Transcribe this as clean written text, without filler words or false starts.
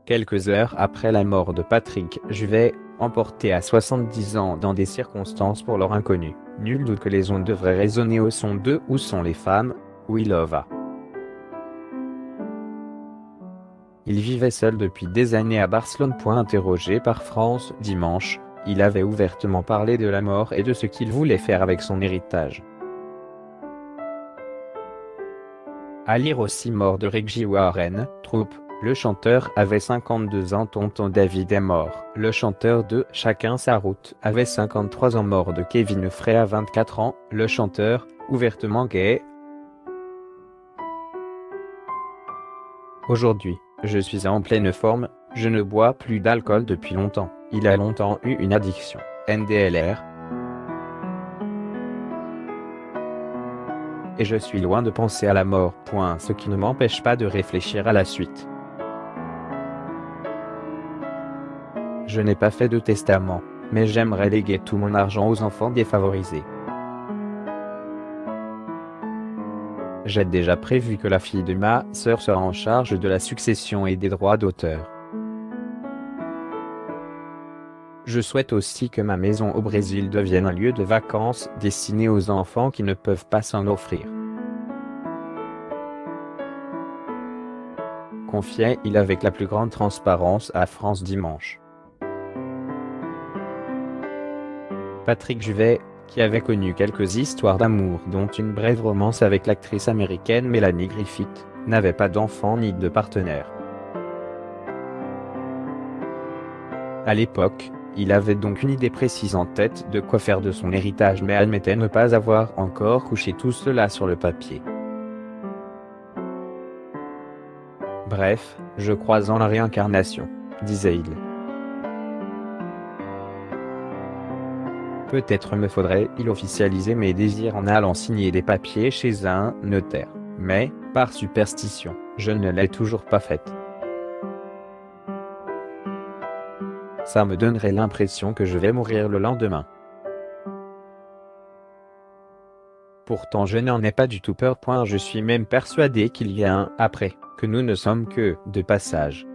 Quelques heures après la mort de Patrick Juvet, emporté à 70 ans dans des circonstances pour l'heure inconnues, nul doute que les ondes devraient résonner au son de Où sont les femmes, We Love A. Il vivait seul depuis des années à Barcelone. Interrogé par France Dimanche, il avait ouvertement parlé de la mort et de ce qu'il voulait faire avec son héritage. À lire aussi Mort de Reggie Warren, Troupe. Le chanteur avait 52 ans. Tonton David est mort. Le chanteur de Chacun sa route avait 53 ans. Mort de Kevin Frey à 24 ans. Le chanteur, ouvertement gay. Aujourd'hui, je suis en pleine forme, je ne bois plus d'alcool depuis longtemps. Il a longtemps eu une addiction. NDLR. Et je suis loin de penser à la mort. Ce qui ne m'empêche pas de réfléchir à la suite. Je n'ai pas fait de testament, mais j'aimerais léguer tout mon argent aux enfants défavorisés. J'ai déjà prévu que la fille de ma sœur sera en charge de la succession et des droits d'auteur. Je souhaite aussi que ma maison au Brésil devienne un lieu de vacances destiné aux enfants qui ne peuvent pas s'en offrir. Confiait-il avec la plus grande transparence à France Dimanche. Patrick Juvet, qui avait connu quelques histoires d'amour dont une brève romance avec l'actrice américaine Melanie Griffith, n'avait pas d'enfant ni de partenaire. À l'époque, il avait donc une idée précise en tête de quoi faire de son héritage, mais admettait ne pas avoir encore couché tout cela sur le papier. Bref, je crois en la réincarnation, disait-il. Peut-être me faudrait-il officialiser mes désirs en allant signer des papiers chez un notaire, mais, par superstition, je ne l'ai toujours pas faite. Ça me donnerait l'impression que je vais mourir le lendemain. Pourtant je n'en ai pas du tout peur. Je suis même persuadé qu'il y a un « après », que nous ne sommes que de passage.